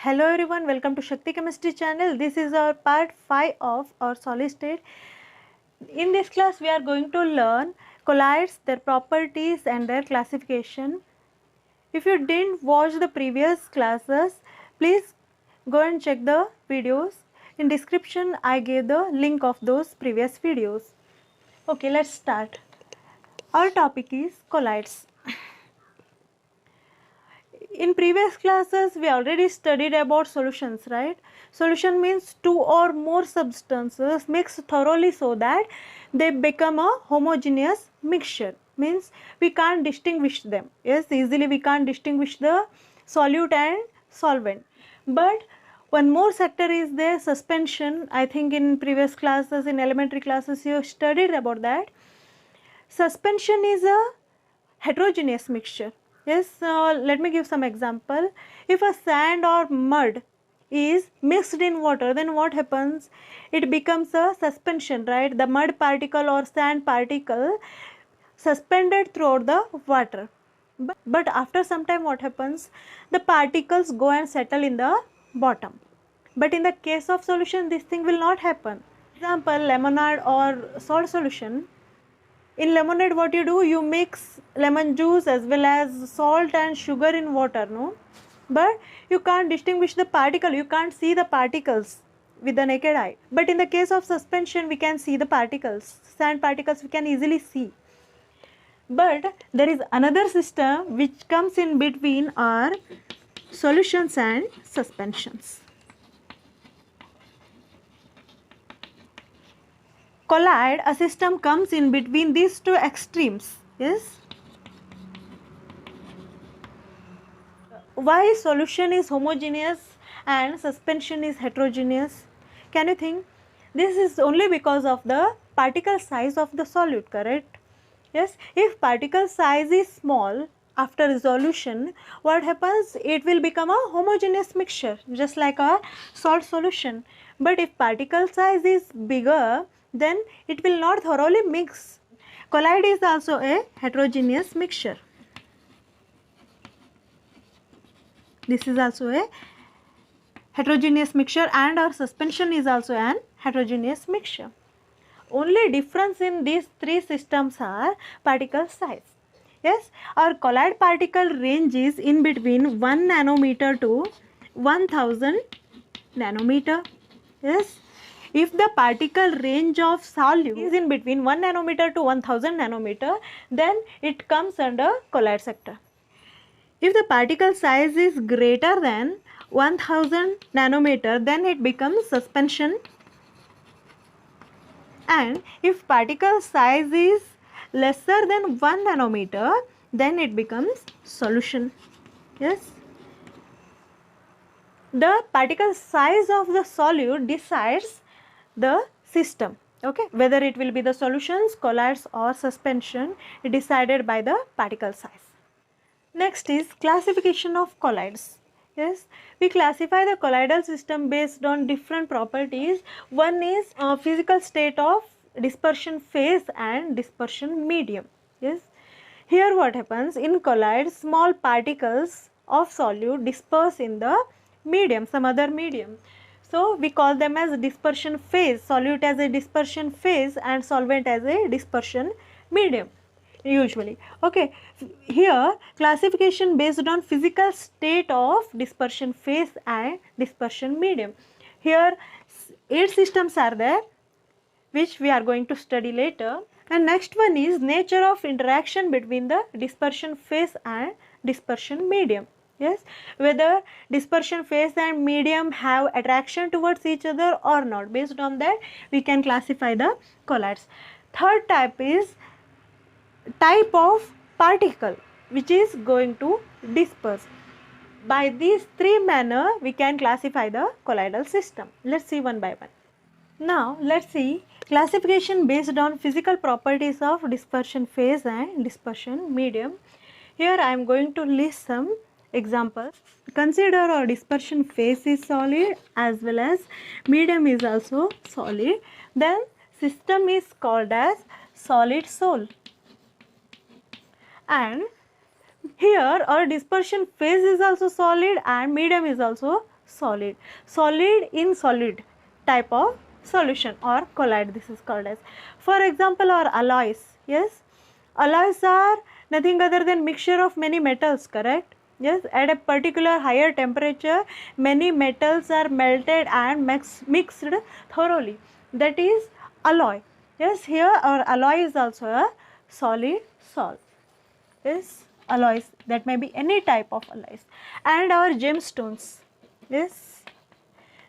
Hello everyone, welcome to Shakti Chemistry channel. This is our part 5 of our solid state. In this class we are going to learn colloids, their properties and their classification. If you didn't watch the previous classes, please go and check the videos. In description I gave the link of those previous videos. Okay, let's start. Our topic is colloids. In previous classes we already studied about solutions, right? Solution means two or more substances mixed thoroughly so that they become a homogeneous mixture. Means we can't distinguish them. Yes, easily we can't distinguish the solute and solvent. But one more sector is there, suspension. I think in previous classes, in elementary classes you studied about that. Suspension is a heterogeneous mixture. Yes, let me give some example. If a sand or mud is mixed in water, then what happens? It becomes a suspension, right? The mud particle or sand particle suspended throughout the water. But after some time what happens? The particles go and settle in the bottom. But in the case of solution, this thing will not happen. Example, lemonade or salt solution. In lemonade what you do, you mix lemon juice as well as salt and sugar in water, no? But you can't distinguish the particle, you can't see the particles with the naked eye. But in the case of suspension we can see the particles, sand particles we can easily see. But there is another system which comes in between our solutions and suspensions. Colloid, a system comes in between these two extremes. Yes. Why solution is homogeneous and suspension is heterogeneous? Can you think? This is only because of the particle size of the solute, correct? Yes. If particle size is small, after resolution, what happens? It will become a homogeneous mixture, just like a salt solution. But if particle size is bigger, then it will not thoroughly mix. Colloid is also a heterogeneous mixture. This is also a heterogeneous mixture and our suspension is also an heterogeneous mixture. Only difference in these three systems are particle size. Yes, our colloid particle range is in between 1 nanometer to 1000 nanometer. Yes. If the particle range of solute is in between 1 nanometer to 1000 nanometer, then it comes under colloid sector. If the particle size is greater than 1000 nanometer, then it becomes suspension. And if particle size is lesser than 1 nanometer, then it becomes solution. Yes. The particle size of the solute decides the system, okay, whether it will be the solutions, colloids or suspension, decided by the particle size. Next is classification of colloids. Yes, we classify the colloidal system based on different properties. One is physical state of dispersion phase and dispersion medium. Yes, here what happens? In colloids, small particles of solute disperse in the medium, some other medium. So we call them as dispersion phase, solute as a dispersion phase and solvent as a dispersion medium usually. Okay, here classification based on physical state of dispersion phase and dispersion medium. Here 8 systems are there which we are going to study later. And next one is nature of interaction between the dispersion phase and dispersion medium. Yes, whether dispersion phase and medium have attraction towards each other or not. Based on that we can classify the colloids. Third type is type of particle which is going to disperse. By these three manner we can classify the colloidal system. Let's see one by one. Now let's see classification based on physical properties of dispersion phase and dispersion medium. Here I am going to list some examples. Consider our dispersion phase is solid as well as medium is also solid. Then system is called as solid sol. And here our dispersion phase is also solid and medium is also solid. Solid in solid type of solution or collide, this is called as. For example, our alloys. Yes, alloys are nothing other than mixture of many metals, correct? Yes, at a particular higher temperature many metals are melted and mixed thoroughly, that is alloy. Yes, here our alloy is also a solid salt. Yes, alloys, that may be any type of alloys. And our gemstones. Yes,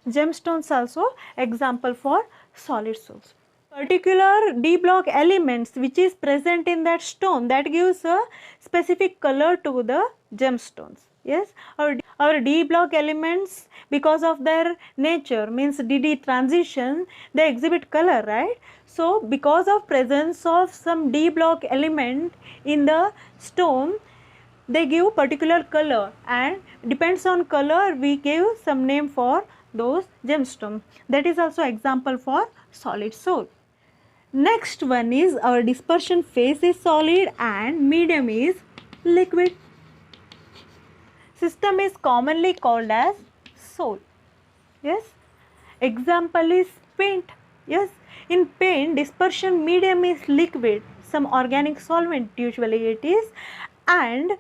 gemstones also example for solid salts. Particular D block elements which is present in that stone, that gives a specific color to the gemstones. Yes, our D block elements, because of their nature, means DD transition, they exhibit color, right? So because of presence of some D block element in the stone, they give particular color, and depends on color we give some name for those gemstones. That is also example for solid soul. Next one is our dispersion phase is solid and medium is liquid. System is commonly called as soul. Yes, example is paint. Yes, in paint dispersion medium is liquid, some organic solvent usually it is, and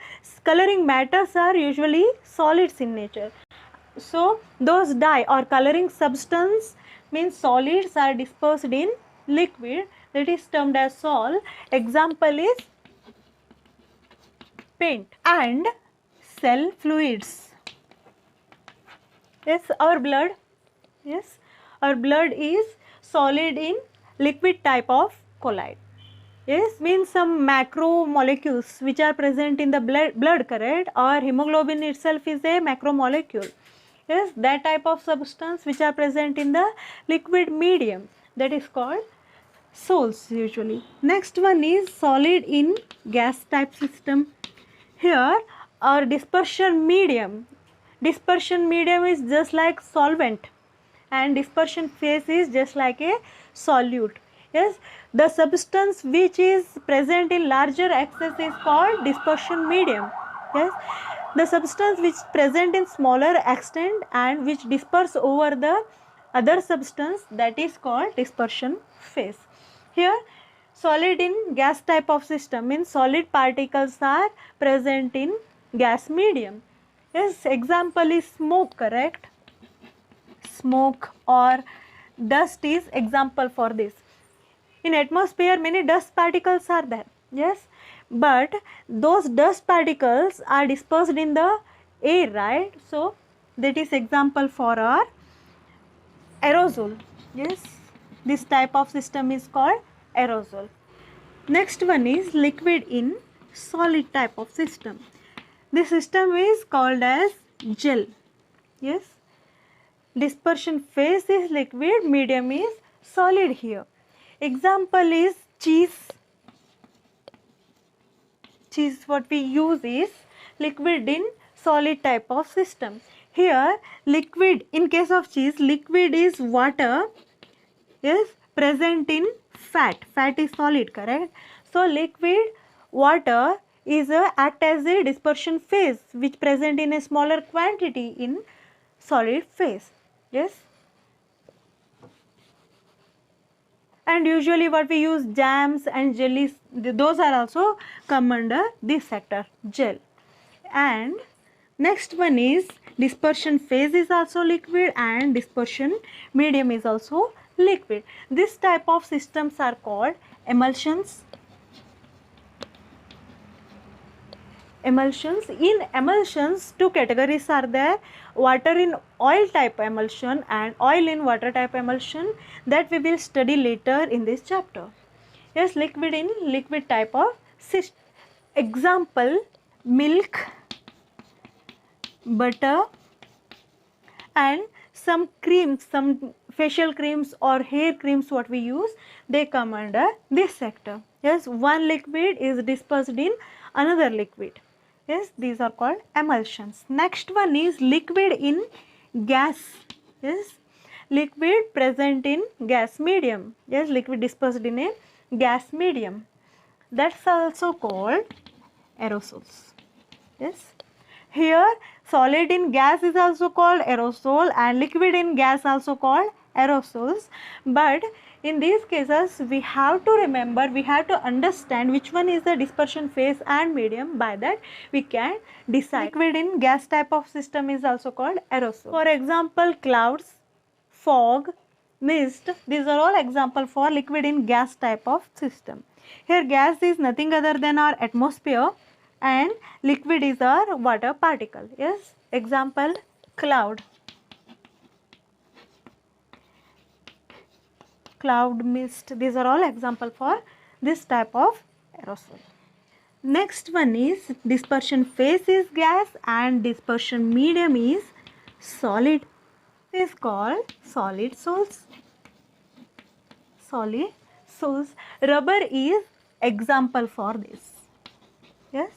coloring matters are usually solids in nature. So those dye or coloring substance means solids are dispersed in liquid, that is termed as sol. Example is paint. And cell fluids. Yes, our blood. Yes, our blood is solid in liquid type of colloid. Yes, means some macromolecules which are present in the blood, correct? Or hemoglobin itself is a macromolecule. Yes, that type of substance which are present in the liquid medium, that is called sols usually. Next one is solid in gas type system. Here our dispersion medium is just like solvent, and dispersion phase is just like a solute. Yes, the substance which is present in larger excess is called dispersion medium. Yes, the substance which is present in smaller extent and which disperse over the other substance, that is called dispersion phase. Here solid in gas type of system means solid particles are present in gas medium. Yes, example is smoke, correct? Smoke or dust is example for this. In atmosphere many dust particles are there. Yes, but those dust particles are dispersed in the air, right? So that is example for our aerosol. Yes, this type of system is called aerosol. Next one is liquid in solid type of system. This system is called as gel. Yes, dispersion phase is liquid, medium is solid here. Example is cheese. Cheese, what we use is liquid in solid type of system. Here liquid, in case of cheese, liquid is water, yes, present in fat. Fat is solid, correct? So liquid water is act as a dispersion phase which present in a smaller quantity in solid phase. Yes, and usually what we use jams and jellies, those are also come under this sector, gel. And next one is dispersion phase is also liquid and dispersion medium is also liquid. This type of systems are called emulsions. Emulsions. In emulsions, two categories are there: water in oil type emulsion and oil in water type emulsion, that we will study later in this chapter. Yes, liquid in liquid type of system. Example, milk, butter, and some creams, some facial creams or hair creams what we use, they come under this sector. Yes, one liquid is dispersed in another liquid. Yes, these are called emulsions. Next one is liquid in gas. Yes, liquid present in gas medium. Yes, liquid dispersed in a gas medium. That's also called aerosols. Yes, here solid in gas is also called aerosol and liquid in gas also called aerosols. But in these cases we have to remember, we have to understand which one is the dispersion phase and medium. By that we can decide. Liquid in gas type of system is also called aerosol. For example, clouds, fog, mist, these are all example for liquid in gas type of system. Here gas is nothing other than our atmosphere and liquid is our water particle. Yes, example, cloud, cloud, mist, these are all example for this type of aerosol. Next one is dispersion phase is gas and dispersion medium is solid. This is called solid soles. Solid soles. Rubber is example for this. Yes.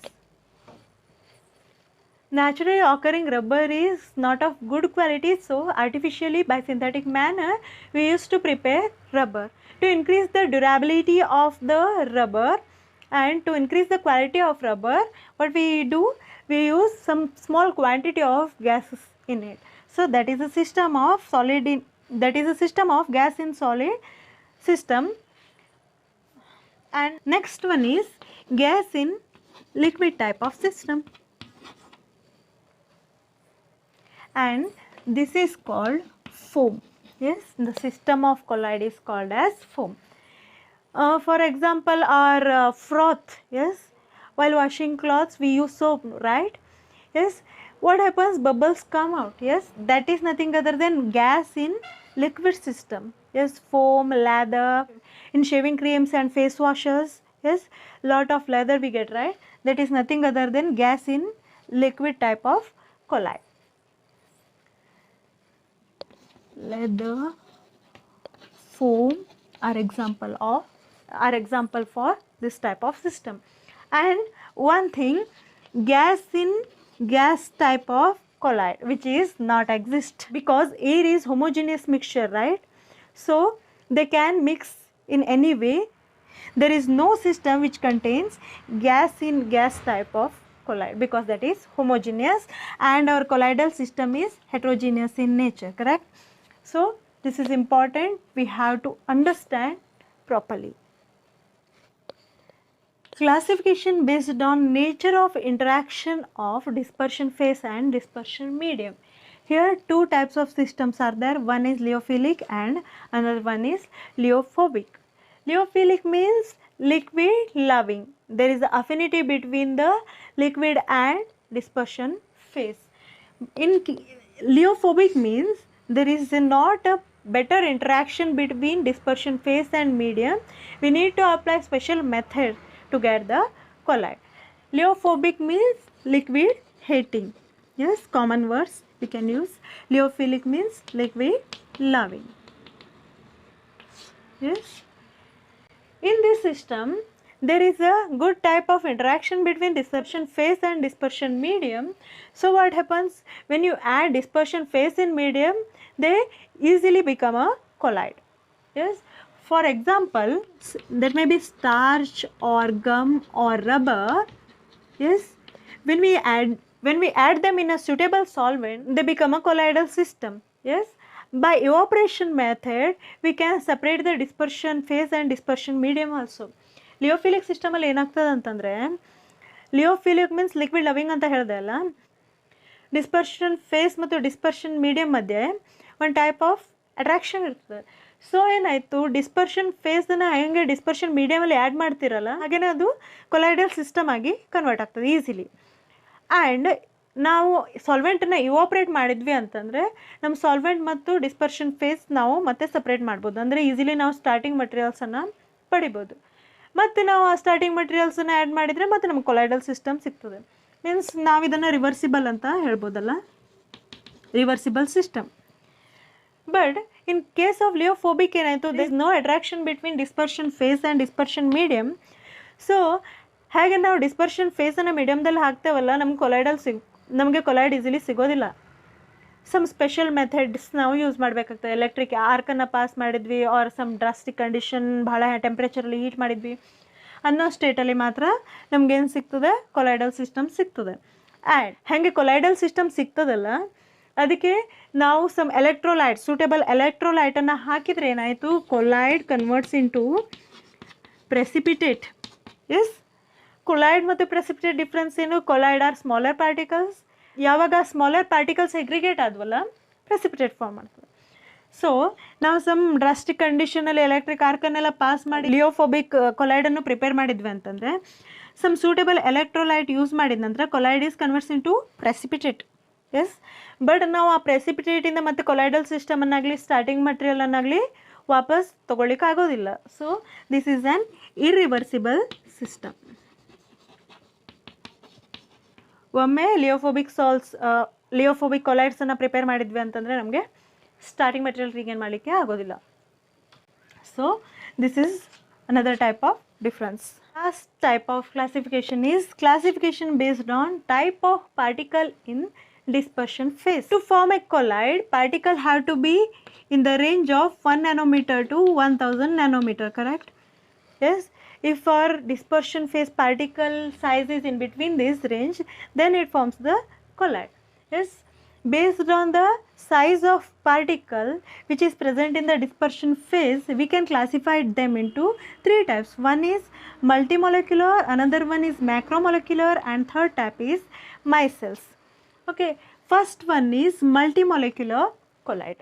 Naturally occurring rubber is not of good quality, so artificially by synthetic manner we used to prepare rubber. To increase the durability of the rubber and to increase the quality of rubber, what we do, we use some small quantity of gases in it. So that is a system of solid in, that is a system of gas in solid system. And next one is gas in liquid type of system, and this is called foam. Yes, the system of colloid is called as foam. For example, our froth. Yes, while washing clothes we use soap, right? Yes, what happens, bubbles come out. Yes, that is nothing other than gas in liquid system. Yes, foam, lather, in shaving creams and face washes. Yes, lot of lather we get, right? That is nothing other than gas in liquid type of colloid. Leather, foam are example for this type of system. And one thing, gas in gas type of colloid which is not exist, because air is homogeneous mixture, right? So they can mix in any way. There is no system which contains gas in gas type of colloid, because that is homogeneous and our colloidal system is heterogeneous in nature, correct? So this is important, we have to understand properly. Classification based on nature of interaction of dispersion phase and dispersion medium. Here two types of systems are there, one is lyophilic and another one is lyophobic. Lyophilic means liquid loving. There is affinity between the liquid and dispersion phase. In lyophobic means there is not a better interaction between dispersion phase and medium. We need to apply special method to get the colloid. Lyophobic means liquid hating. Yes, common words we can use. Lyophilic means liquid loving. Yes. In this system, there is a good type of interaction between dispersion phase and dispersion medium. So what happens, when you add dispersion phase in medium, they easily become a colloid. Yes. For example, there may be starch or gum or rubber. Yes. When we add them in a suitable solvent, they become a colloidal system. Yes. By evaporation method, we can separate the dispersion phase and dispersion medium also. Lyophilic system ಅಲ್ಲಿ ಏನಾಗ್ತದೆ ಅಂತಂದರೆ, ಲಿಯೋಫಿಲಿಕ್ means liquid loving ಅಂತ ಹೇಳಿದೆ ಅಲ್ಲ, dispersion face ಮತ್ತು dispersion medium ಮಧ್ಯೆ ಒಂದು type of attraction ಇರ್ತದೆ. ಸೊ ಏನಾಯಿತು, ಡಿಸ್ಪರ್ಷನ್ ಫೇಸನ್ನು ಹೆಂಗೆ ಡಿಸ್ಪರ್ಷನ್ ಮೀಡಿಯಮಲ್ಲಿ ಆ್ಯಡ್ ಮಾಡ್ತಿರಲ್ಲ, ಹಾಗೆಯೇ ಅದು ಕೊಲೈಡಲ್ ಸಿಸ್ಟಮ್ ಆಗಿ ಕನ್ವರ್ಟ್ ಆಗ್ತದೆ ಈಸಿಲಿ. ಆ್ಯಂಡ್ ನಾವು ಸಾಲ್ವೆಂಟನ್ನು ಇವಾಪ್ರೇಟ್ ಮಾಡಿದ್ವಿ ಅಂತಂದರೆ ನಮ್ಮ ಸಾಲ್ವೆಂಟ್ ಮತ್ತು ಡಿಸ್ಪರ್ಷನ್ ಫೇಸ್ ನಾವು ಮತ್ತೆ ಸಪ್ರೇಟ್ ಮಾಡ್ಬೋದು. ಅಂದರೆ ಈಸಿಲಿ ನಾವು ಸ್ಟಾರ್ಟಿಂಗ್ ಮಟೀರಿಯಲ್ಸನ್ನು ಪಡಿಬೋದು. ಮತ್ತು ನಾವು ಆ ಸ್ಟಾರ್ಟಿಂಗ್ ಮಟೀರಿಯಲ್ಸನ್ನು ಆ್ಯಡ್ ಮಾಡಿದರೆ ಮತ್ತು ನಮ್ಗೆ ಕೊಲೈಡಲ್ ಸಿಸ್ಟಮ್ ಸಿಗ್ತದೆ. ಮೀನ್ಸ್ ನಾವು ಇದನ್ನು ರಿವರ್ಸಿಬಲ್ ಅಂತ ಹೇಳ್ಬೋದಲ್ಲ, reversible system. But in case of lyophobic ಏನಾಯಿತು, this is no attraction between dispersion phase and dispersion medium. So ಹಾಗೆ ನಾವು ಡಿಸ್ಪರ್ಷನ್ ಫೇಸನ್ನು ಮೀಡಿಯಮ್ದಲ್ಲಿ ಹಾಕ್ತೇವಲ್ಲ, ನಮಗೆ ಕೊಲೈಡ್ ಈಸಿಲಿ ಸಿಗೋದಿಲ್ಲ. ಸಮ್ ಸ್ಪೆಷಲ್ ಮೆಥಡ್ಸ್ ನಾವು ಯೂಸ್ ಮಾಡಬೇಕಾಗ್ತದೆ. ಎಲೆಕ್ಟ್ರಿಕ್ ಆರ್ಕನ್ನು ಪಾಸ್ ಮಾಡಿದ್ವಿ, ಆರ್ ಸಮ್ ಡ್ರಾಸ್ಟಿಕ್ ಕಂಡೀಷನ್, ಭಾಳ ಟೆಂಪ್ರೇಚರಲ್ಲಿ ಹೀಟ್ ಮಾಡಿದ್ವಿ ಅನ್ನೋ ಸ್ಟೇಟಲ್ಲಿ ಮಾತ್ರ ನಮಗೇನು ಸಿಗ್ತದೆ, ಕೊಲೈಡಲ್ ಸಿಸ್ಟಮ್ ಸಿಗ್ತದೆ. ಆ್ಯಂಡ್ ಹಾಗೆ ಕೊಲೈಡಲ್ ಸಿಸ್ಟಮ್ ಸಿಗ್ತದಲ್ಲ, ಅದಕ್ಕೆ ನಾವು ಸಮ್ ಎಲೆಕ್ಟ್ರೋಲೈಟ್, ಸೂಟೇಬಲ್ ಎಲೆಕ್ಟ್ರೋಲೈಟನ್ನು ಹಾಕಿದರೆ ಏನಾಯಿತು, colloid converts into precipitate. Yes, colloid ಮತ್ತು ಪ್ರೆಸಿಪಿಟೇಟ್ ಡಿಫ್ರೆನ್ಸ್ ಏನು? Colloid are smaller particles. ಯಾವಾಗ ಸ್ಮಾಲರ್ ಪಾರ್ಟಿಕಲ್ಸ್ ಎಗ್ರಿಗೇಟ್ ಆದ್ವಲ್ಲ, ಪ್ರೆಸಿಪಿಟೇಟ್ ಫಾರ್ಮ್ ಮಾಡ್ತದೆ. ಸೊ ನಾವು ಸಮ್ ಡ್ರಾಸ್ಟಿಕ್ ಕಂಡೀಷನಲ್ಲಿ ಎಲೆಕ್ಟ್ರಿಕ್ ಆರ್ಕನ್ನೆಲ್ಲ ಪಾಸ್ ಮಾಡಿ ಲಿಯೋಫೋಬಿಕ್ ಕೊಲೈಡನ್ನು ಪ್ರಿಪೇರ್ ಮಾಡಿದ್ವಿ ಅಂತಂದರೆ, ಸಮ್ ಸೂಟೇಬಲ್ ಎಲೆಕ್ಟ್ರೋಲೈಟ್ ಯೂಸ್ ಮಾಡಿದ ನಂತರ colloid is converts into precipitate. Yes, but ನಾವು ಆ ಪ್ರೆಸಿಪಿಟೇಟಿಂದ ಮತ್ತು ಕೊಲೈಡಲ್ ಸಿಸ್ಟಮನ್ನಾಗಲಿ ಸ್ಟಾರ್ಟಿಂಗ್ ಮಟೀರಿಯಲನ್ನಾಗಲಿ ವಾಪಸ್ ತೊಗೊಳ್ಳಿಕ್ಕೆ ಆಗೋದಿಲ್ಲ. So this is an irreversible system. ಒಮ್ಮೆ ಲಿಯೋಫೋಬಿಕ್ ಕೊಲೈಡ್ಸನ್ನು ಪ್ರಿಪೇರ್ ಮಾಡಿದ್ವಿ ಅಂತಂದರೆ ನಮಗೆ ಸ್ಟಾರ್ಟಿಂಗ್ ಮೆಟೀರಿಯಲ್ ರೀಗೇನ್ ಮಾಡಲಿಕ್ಕೆ ಆಗೋದಿಲ್ಲ. So this is another type of difference. Last type of classification is classification based on type of particle in dispersion phase. To form a colloid, particle have to be in the range of 1 nanometer to 1000 nanometer, correct? Yes. If our dispersion phase particle size is in between this range, then it forms the colloid. Yes. Based on the size of particle which is present in the dispersion phase, we can classify them into 3 types. One is multimolecular, another one is macromolecular, and third type is micelles. Okay, first one is multimolecular colloid.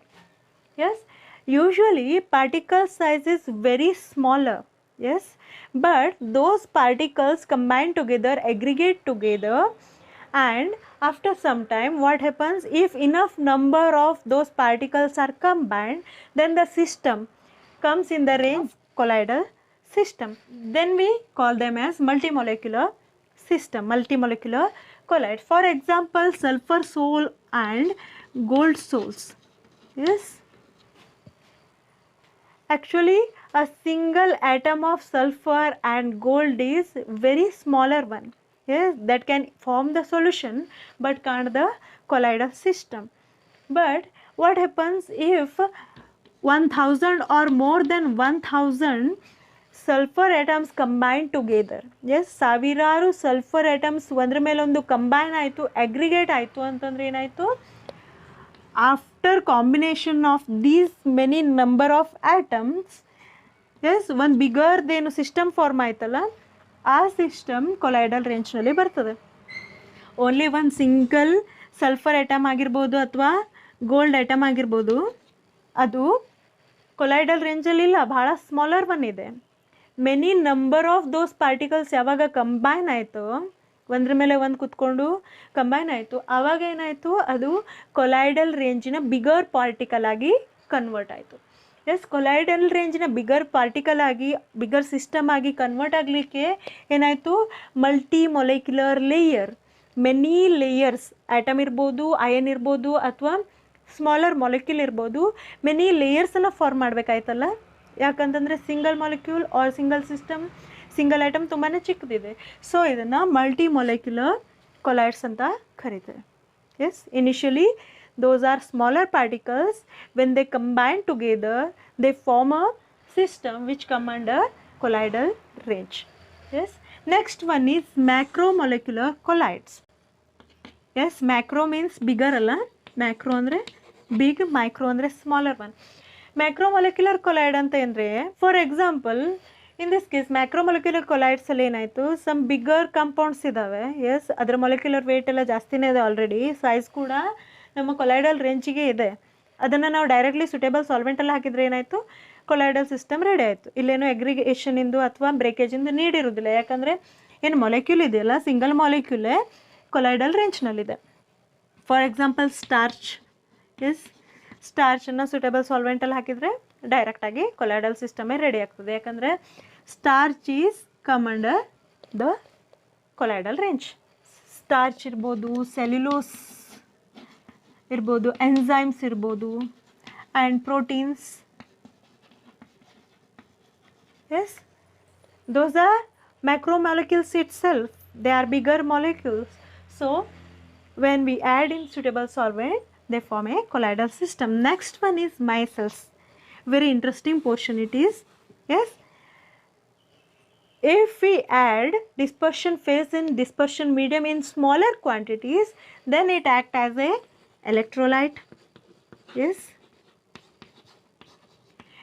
Yes, usually particle size is very smaller. Yes, but those particles combine together, aggregate together, and after some time what happens, if enough number of those particles are combined, then the system comes in the range of colloidal system. Then we call them as multimolecular system, multimolecular colloid. For example, sulfur sol and gold sols. Yes, actually a single atom of sulfur and gold is very smaller one. Yes, that can form the solution but can't the colloidal system. But what happens if 1000 or more than 1000 sulfur atoms combine together? Yes, ಸಾವಿರಾರು sulphur atoms ಒಂದ್ರ ಮೇಲೆ ಒಂದು combine ಆಯಿತು, aggregate ಆಯಿತು ಅಂತಂದ್ರೆ ಏನಾಯಿತು, after combination of these many number of atoms, yes, ಒಂದು ಬಿಗರ್ದೇನು ಸಿಸ್ಟಮ್ ಫಾರ್ಮ್ ಆಯ್ತಲ್ಲ, ಆ ಸಿಸ್ಟಮ್ ಕೊಲೈಡಲ್ ರೇಂಜ್ನಲ್ಲಿ ಬರ್ತದೆ. ಓನ್ಲಿ ಒಂದು ಸಿಂಗಲ್ ಸಲ್ಫರ್ ಐಟಮ್ ಆಗಿರ್ಬೋದು ಅಥವಾ ಗೋಲ್ಡ್ ಐಟಮ್ ಆಗಿರ್ಬೋದು, ಅದು ಕೊಲೈಡಲ್ ರೇಂಜಲ್ಲಿ ಇಲ್ಲ, ಭಾಳ ಸ್ಮಾಲರ್ ಒನ್ ಇದೆ. Many number of those particles ಯಾವಾಗ ಕಂಬೈನ್ ಆಯಿತು, ಒಂದ್ರ ಮೇಲೆ ಒಂದು ಕುತ್ಕೊಂಡು ಕಂಬೈನ್ ಆಯಿತು, ಆವಾಗ ಏನಾಯಿತು, ಅದು ಕೊಲೈಡಲ್ ರೇಂಜಿನ ಬಿಗರ್ ಪಾರ್ಟಿಕಲ್ ಆಗಿ ಕನ್ವರ್ಟ್ ಆಯಿತು. ಎಸ್, ಕೊಲೈಡಲ್ ರೇಂಜಿನ ಬಿಗರ್ ಪಾರ್ಟಿಕಲ್ ಆಗಿ, ಬಿಗರ್ ಸಿಸ್ಟಮ್ ಆಗಿ ಕನ್ವರ್ಟ್ ಆಗಲಿಕ್ಕೆ ಏನಾಯಿತು, multi molecular layer, many layers, atom ಇರ್ಬೋದು, ಅಯನ್ ಇರ್ಬೋದು, ಅಥವಾ ಸ್ಮಾಲರ್ ಮೊಲೆಕ್ಯೂಲ್ ಇರ್ಬೋದು, ಮೆನಿ ಲೇಯರ್ಸನ್ನು ಫಾರ್ಮ್ ಮಾಡಬೇಕಾಯ್ತಲ್ಲ. ಯಾಕಂತಂದರೆ single molecule or single system, single item ತುಂಬಾ ಚಿಕ್ಕದಿದೆ. ಸೊ ಇದನ್ನು ಮಲ್ಟಿ ಮೊಲೆಕ್ಯುಲರ್ ಕೊಲೈಡ್ಸ್ ಅಂತ ಕರೀತಾರೆ. Yes, initially those are smaller particles. When they combine together, they form a system which come under colloidal range. Yes, next one is macromolecular colloids. Yes, macro means bigger alla, macro andre big, micro andre smaller one. Macromolecular colloid anta andre, for example, in this case macromolecular colloids ಅಲ್ಲಿ ಏನಾಯಿತು, some bigger compounds ಇದ್ದಾವೆ. S, ಅದರ molecular wait ಎಲ್ಲ ಜಾಸ್ತಿನೇ ಇದೆ, already size ಕೂಡ ನಮ್ಮ colloidal ರೇಂಜಿಗೆ ಇದೆ. ಅದನ್ನು ನಾವು ಡೈರೆಕ್ಟ್ಲಿ ಸುಟೇಬಲ್ ಸಾಲ್ವೆಂಟಲ್ಲಿ ಹಾಕಿದರೆ ಏನಾಯಿತು, ಕೊಲೈಡಲ್ ಸಿಸ್ಟಮ್ ರೆಡಿ ಆಯಿತು. ಇಲ್ಲೇನು ಅಗ್ರಿಗೇಷನಿಂದು ಅಥವಾ ಬ್ರೇಕೇಜಿಂದು ನೀಡಿರೋದಿಲ್ಲ, ಯಾಕಂದರೆ ಏನು ಮೊಲೆಕ್ಯೂಲ್ ಇದೆಯಲ್ಲ, ಸಿಂಗಲ್ ಮೊಲೆಕ್ಯೂಲೇ ಕೊಲೈಡಲ್ ರೇಂಜ್ನಲ್ಲಿದೆ. For example starch. ಎಸ್, ಸ್ಟಾರ್ಚನ್ನು ಸುಟೇಬಲ್ ಸಾಲ್ವೆಂಟಲ್ಲಿ ಹಾಕಿದರೆ ಡೈರೆಕ್ಟಾಗಿ ಕೊಲೈಡಲ್ ಸಿಸ್ಟಮೇ ರೆಡಿ ಆಗ್ತದೆ, ಯಾಕಂದರೆ starch is come under the colloidal range. Starch ಇರ್ಬೋದು, ಸೆಲ್ಯುಲೋಸ್ ಇರ್ಬೋದು, ಎನ್ಸೈಮ್ಸ್ ಇರ್ಬೋದು, and proteins. Yes, those are macromolecules itself, they are bigger molecules. So when we add in suitable solvent, they form a colloidal system. Next one is micelles. Very interesting portion it is. Yes, If we add dispersion phase in dispersion medium in smaller quantities, then it acts as a electrolyte. Yes.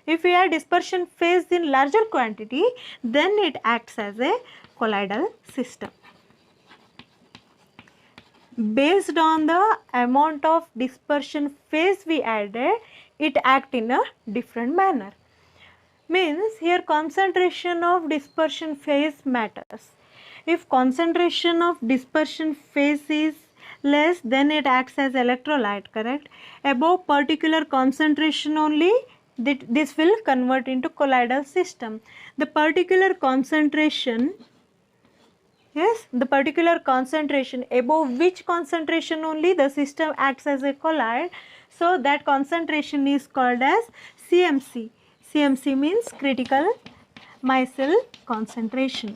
If we add dispersion phase in larger quantity, then it acts as a colloidal system. Based on the amount of dispersion phase we added, it acts in a different manner. Means here concentration of dispersion phase matters. If concentration of dispersion phase is less, then it acts as electrolyte, correct? Above particular concentration only, this will convert into colloidal system. The particular concentration, yes, the particular concentration, above which concentration only the system acts as a colloid, so that concentration is called as CMC. CMC means critical micelle concentration.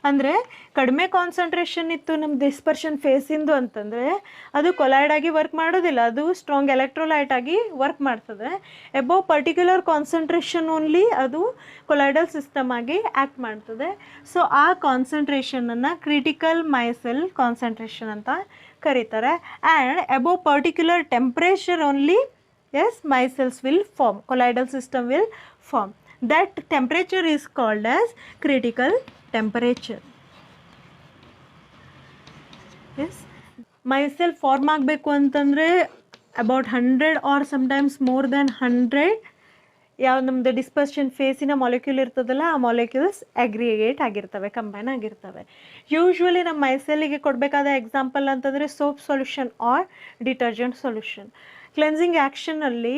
ಅಂದರೆ ಕಡಿಮೆ concentration ಇತ್ತು ನಮ್ಮ dispersion ಫೇಸಿಂದು ಅಂತಂದರೆ ಅದು collide ಆಗಿ work ಮಾಡೋದಿಲ್ಲ, ಅದು strong electrolyte ಆಗಿ ವರ್ಕ್ ಮಾಡ್ತದೆ. ಎಬೋವ್ ಪರ್ಟಿಕ್ಯುಲರ್ ಕಾನ್ಸಂಟ್ರೇಷನ್ ಓನ್ಲಿ ಅದು ಕೊಲೈಡಲ್ ಸಿಸ್ಟಮ್ ಆಗಿ ಆ್ಯಕ್ಟ್ ಮಾಡ್ತದೆ. ಸೊ ಆ ಕಾನ್ಸಂಟ್ರೇಷನನ್ನು ಕ್ರಿಟಿಕಲ್ ಮೈಸೆಲ್ ಕಾನ್ಸಂಟ್ರೇಷನ್ ಅಂತ ಕರೀತಾರೆ. And above particular temperature only yes micelles will form, colloidal system will form. That temperature is called as critical temperature. Yes, micelle form ಆಗಬೇಕು ಅಂತಂದರೆ about 100 or sometimes more than 100 ಯಾವ ನಮ್ಮದು dispersion ಫೇಸಿನ molecule ಇರ್ತದಲ್ಲ, ಆ molecules aggregate ಆಗಿರ್ತವೆ, combine ಆಗಿರ್ತವೆ. Usually ನಮ್ಮ ಮೈಸೆಲ್ಲಿಗೆ ಕೊಡಬೇಕಾದ ಎಕ್ಸಾಂಪಲ್ ಅಂತಂದರೆ soap solution or detergent solution. Cleansing ಆ್ಯಕ್ಷನಲ್ಲಿ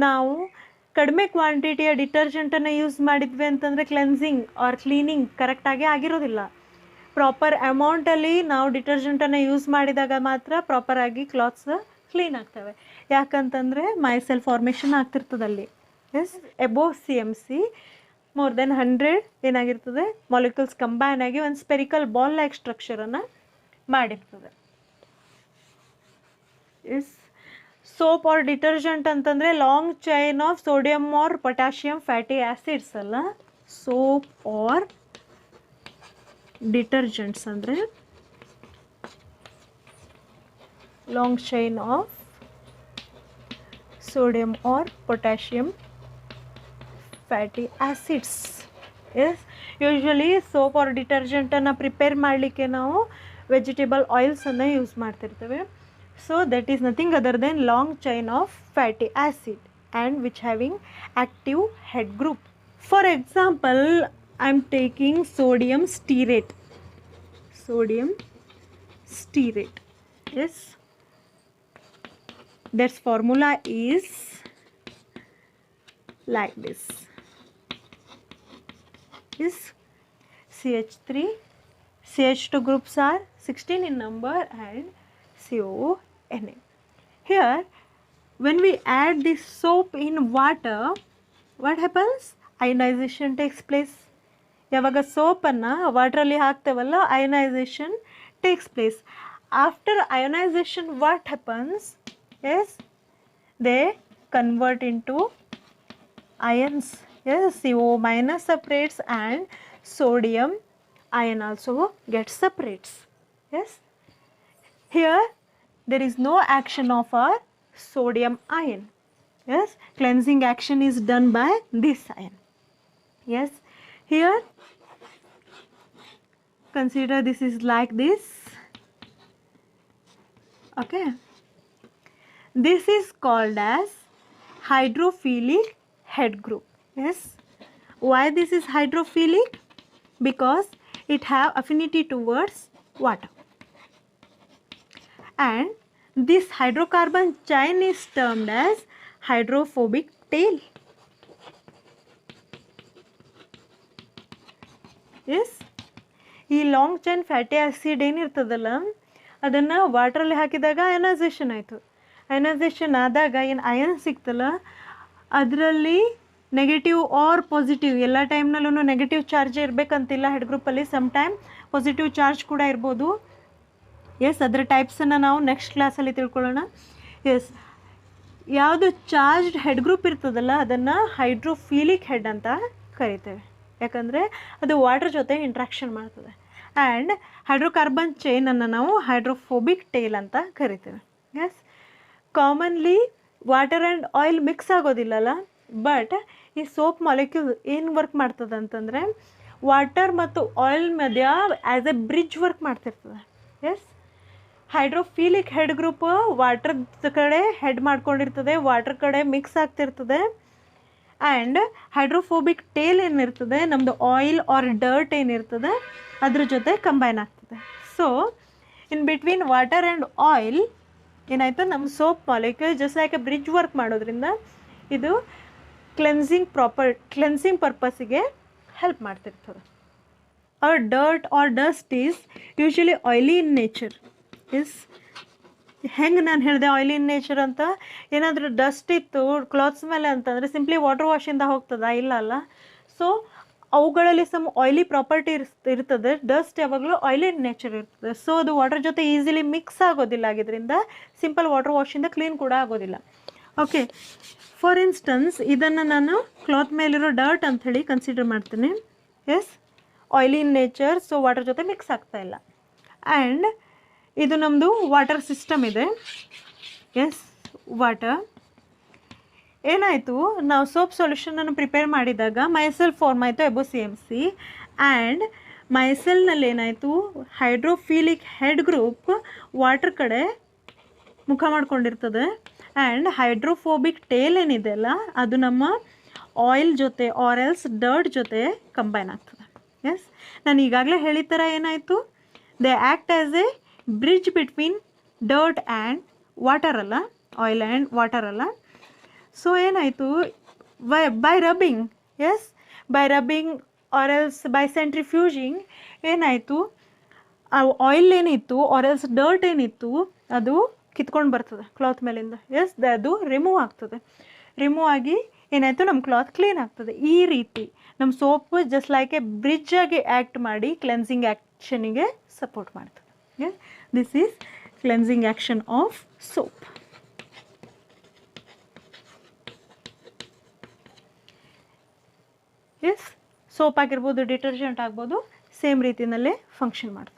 ನಾವು ಕಡಿಮೆ ಕ್ವಾಂಟಿಟಿಯ ಡಿಟರ್ಜೆಂಟನ್ನು ಯೂಸ್ ಮಾಡಿದ್ವಿ ಅಂತಂದರೆ ಕ್ಲೆನ್ಸಿಂಗ್ ಆರ್ ಕ್ಲೀನಿಂಗ್ ಕರೆಕ್ಟಾಗಿ ಆಗಿರೋದಿಲ್ಲ. ಪ್ರಾಪರ್ ಅಮೌಂಟಲ್ಲಿ ನಾವು ಡಿಟರ್ಜೆಂಟನ್ನು ಯೂಸ್ ಮಾಡಿದಾಗ ಮಾತ್ರ ಪ್ರಾಪರಾಗಿ ಕ್ಲಾತ್ಸ್ ಕ್ಲೀನ್ ಆಗ್ತವೆ. ಯಾಕಂತಂದರೆ ಮೈಸೆಲ್ ಫಾರ್ಮೇಷನ್ ಆಗ್ತಿರ್ತದಲ್ಲಿ. Yes, above CMC more than 100 ಏನಾಗಿರ್ತದೆ, ಮಾಲಿಕ್ಯೂಲ್ಸ್ ಕಂಬೈನ್ ಆಗಿ ಒಂದು ಸ್ಪೆರಿಕಲ್ ಬಾಲ್ ಲೈಕ್ ಸ್ಟ್ರಕ್ಚರನ್ನು ಮಾಡಿರ್ತದೆ. ಎಸ್, ಸೋಪ್ ಆರ್ ಡಿಟರ್ಜೆಂಟ್ ಅಂತಂದರೆ long chain of sodium or potassium fatty acids ಅಲ್ಲ. ಸೋಪ್ ಆರ್ ಡಿಟರ್ಜೆಂಟ್ಸ್ ಅಂದರೆ long chain of sodium or potassium fatty acids. Yes, usually soap or ಡಿಟರ್ಜೆಂಟನ್ನು prepare ಮಾಡಲಿಕ್ಕೆ ನಾವು vegetable ಆಯಿಲ್ಸನ್ನು use ಮಾಡ್ತಿರ್ತೇವೆ. So that is nothing other than long chain of fatty acid and which having active head group. For example, I am taking sodium stearate. Sodium stearate. Yes. That formula is like this. Is CH3, CH2 groups are 16 in number and CONA. Here when we add this soap in water, what happens? Ionization takes place. ಯಾವಾಗ ಸೋಪನ್ನು ವಾಟ್ರಲ್ಲಿ ಹಾಕ್ತೇವಲ್ಲ, ionization takes place. After ionization what happens? Yes, they convert into ions. Yes, CO minus separates and sodium ion also gets separates. Yes, here there is no action of our sodium ion. Yes, cleansing action is done by this ion. Yes, here consider this is like this. Okay, this is called as hydrophilic head group. Yes, why this is hydrophilic? Because it have affinity towards water. And this hydrocarbon chain is termed as hydrophobic tail. Yes, ಈ long chain fatty acid ಏನಿರ್ತದಲ್ಲ, ಅದನ್ನು ವಾಟ್ರಲ್ಲಿ ಹಾಕಿದಾಗ ionisation ಆಯಿತು. Ionisation ಆದಾಗ ಏನು iron ಸಿಕ್ತಲ್ಲ, ಅದರಲ್ಲಿ negative or positive ಎಲ್ಲ ಟೈಮ್ನಲ್ಲೂ negative charge ಇರಬೇಕಂತಿಲ್ಲ. ಹೆಡ್ ಗ್ರೂಪಲ್ಲಿ ಸಮ್ ಟೈಮ್ ಪಾಸಿಟಿವ್ ಚಾರ್ಜ್ ಕೂಡ ಇರ್ಬೋದು. ಎಸ್, ಅದರ ಟೈಪ್ಸನ್ನು ನಾವು ನೆಕ್ಸ್ಟ್ ಕ್ಲಾಸಲ್ಲಿ ತಿಳ್ಕೊಳ್ಳೋಣ. ಎಸ್, ಯಾವುದು ಚಾರ್ಜ್ಡ್ ಹೆಡ್ ಗ್ರೂಪ್ ಇರ್ತದಲ್ಲ ಅದನ್ನು ಹೈಡ್ರೋಫಿಲಿಕ್ ಹೆಡ್ ಅಂತ ಕರಿತೇವೆ, ಯಾಕಂದರೆ ಅದು ವಾಟರ್ ಜೊತೆ ಇಂಟ್ರಾಕ್ಷನ್ ಮಾಡ್ತದೆ. ಆ್ಯಂಡ್ ಹೈಡ್ರೋಕಾರ್ಬನ್ ಚೈನನ್ನು ನಾವು ಹೈಡ್ರೋಫೋಬಿಕ್ ಟೇಲ್ ಅಂತ ಕರಿತೇವೆ. Yes, commonly water and oil mix ಆಗೋದಿಲ್ಲಲ್ಲ, ಬಟ್ ಈ ಸೋಪ್ ಮಾಲಿಕ್ಯೂಲ್ ಏನು ವರ್ಕ್ ಮಾಡ್ತದೆ ಅಂತಂದರೆ ವಾಟರ್ ಮತ್ತು ಆಯಿಲ್ ಮಧ್ಯ ಆ್ಯಸ್ ಎ ಬ್ರಿಡ್ಜ್ ವರ್ಕ್ ಮಾಡ್ತಿರ್ತದೆ. Yes, hydrophilic head group water ಕಡೆ ಹೆಡ್ ಮಾಡ್ಕೊಂಡಿರ್ತದೆ, ವಾಟರ್ ಕಡೆ ಮಿಕ್ಸ್ ಆಗ್ತಿರ್ತದೆ. ಆ್ಯಂಡ್ ಹೈಡ್ರೋಫೋಬಿಕ್ ಟೇಲ್ ಏನಿರ್ತದೆ ನಮ್ಮದು ಆಯಿಲ್ ಆರ್ ಡರ್ಟ್ ಏನಿರ್ತದೆ ಅದ್ರ ಜೊತೆ ಕಂಬೈನ್ ಆಗ್ತದೆ. So in between water and oil ಏನಾಯಿತು, ನಮ್ಮ soap molecule just like a bridge work ಮಾಡೋದ್ರಿಂದ ಇದು ಕ್ಲೆನ್ಸಿಂಗ್ ಪರ್ಪಸ್ಸಿಗೆ ಹೆಲ್ಪ್ ಮಾಡ್ತಿರ್ತದೆ. Or dirt or dust is usually oily in nature. Is ಹೆಂಗೆ ನಾನು ಹೇಳಿದೆ ಆಯಿಲಿ ಇನ್ ನೇಚರ್ ಅಂತ, ಏನಾದರೂ ಡಸ್ಟ್ ಇತ್ತು ಕ್ಲಾತ್ಸ್ ಮೇಲೆ ಅಂತಂದರೆ ಸಿಂಪ್ಲಿ ವಾಟರ್ ವಾಶಿಂದ ಹೋಗ್ತದ? ಇಲ್ಲ ಅಲ್ಲ. ಸೊ ಅವುಗಳಲ್ಲಿ ಸಮ್ ಆಯಿಲಿ ಪ್ರಾಪರ್ಟಿ ಇರ್ತದೆ. ಡಸ್ಟ್ ಯಾವಾಗಲೂ ಆಯಿಲಿ ಇನ್ ನೇಚರ್ ಇರ್ತದೆ. ಸೊ ಅದು ವಾಟರ್ ಜೊತೆ ಈಸಿಲಿ ಮಿಕ್ಸ್ ಆಗೋದಿಲ್ಲ, ಆಗಿದ್ದರಿಂದ ಸಿಂಪಲ್ ವಾಟರ್ ವಾಶಿಂದ ಕ್ಲೀನ್ ಕೂಡ ಆಗೋದಿಲ್ಲ. ಓಕೆ, ಫಾರ್ ಇನ್ಸ್ಟನ್ಸ್ ಇದನ್ನು ನಾನು ಕ್ಲಾತ್ ಮೇಲಿರೋ ಡರ್ಟ್ ಅಂಥೇಳಿ ಕನ್ಸಿಡರ್ ಮಾಡ್ತೀನಿ. Yes, oily in nature, so water ಜೊತೆ ಮಿಕ್ಸ್ ಆಗ್ತಾ ಇಲ್ಲ. ಆ್ಯಂಡ್ ಇದು ನಮ್ಮದು ವಾಟರ್ ಸಿಸ್ಟಮ್ ಇದೆ. ಎಸ್, ವಾಟರ್ ಏನಾಯಿತು, ನಾವು ಸೋಪ್ ಸೊಲ್ಯೂಷನನ್ನು ಪ್ರಿಪೇರ್ ಮಾಡಿದಾಗ ಮೈಸೆಲ್ ಫಾರ್ಮ್ ಆಯಿತು FOCMC. ಆ್ಯಂಡ್ ಮೈಸೆಲ್ನಲ್ಲಿ ಏನಾಯಿತು, ಹೈಡ್ರೋಫಿಲಿಕ್ ಹೆಡ್ ಗ್ರೂಪ್ ವಾಟರ್ ಕಡೆ ಮುಖ ಮಾಡ್ಕೊಂಡಿರ್ತದೆ. ಆ್ಯಂಡ್ ಹೈಡ್ರೋಫೋಬಿಕ್ ಟೇಲ್ ಏನಿದೆ ಅಲ್ಲ ಅದು ನಮ್ಮ ಆಯಿಲ್ ಜೊತೆ ಆರ್ ಎಲ್ಸ್ ಡರ್ಟ್ ಜೊತೆ ಕಂಬೈನ್ ಆಗ್ತದೆ. ಎಸ್, ನಾನು ಈಗಾಗಲೇ ಹೇಳಿದ ಥರ ಏನಾಯಿತು, they act as a bridge between dirt and water ಅಲ್ಲ, ಆಯಿಲ್ ಆ್ಯಂಡ್ ವಾಟರ್ ಅಲ್ಲ. ಸೊ ಏನಾಯಿತು, by rubbing, yes, by rubbing or else by centrifuging ಏನಾಯಿತು, ಆ ಆಯಿಲ್ ಏನಿತ್ತು ಆರ್ ಎಲ್ಸ್ ಡರ್ಟ್ ಏನಿತ್ತು ಅದು ಕಿತ್ಕೊಂಡು ಬರ್ತದೆ ಕ್ಲಾತ್ ಮೇಲಿಂದ. ಎಸ್, ಅದು ರಿಮೂವ್ ಆಗ್ತದೆ. ರಿಮೂವ್ ಆಗಿ ಏನಾಯಿತು, ನಮ್ಮ ಕ್ಲಾತ್ ಕ್ಲೀನ್ ಆಗ್ತದೆ. ಈ ರೀತಿ ನಮ್ಮ soap just like a bridge ಆಗಿ ಆ್ಯಕ್ಟ್ ಮಾಡಿ ಕ್ಲೆನ್ಸಿಂಗ್ ಆ್ಯಕ್ಷನಿಗೆ ಸಪೋರ್ಟ್ ಮಾಡ್ತದೆ. Yes, this is cleansing action of soap. Yes, soap ಆಗಿರ್ಬೋದು, ಡಿಟರ್ಜೆಂಟ್ ಆಗ್ಬೋದು, ಸೇಮ್ ರೀತಿಯಲ್ಲೇ ಫಂಕ್ಷನ್ ಮಾಡ್ತದೆ.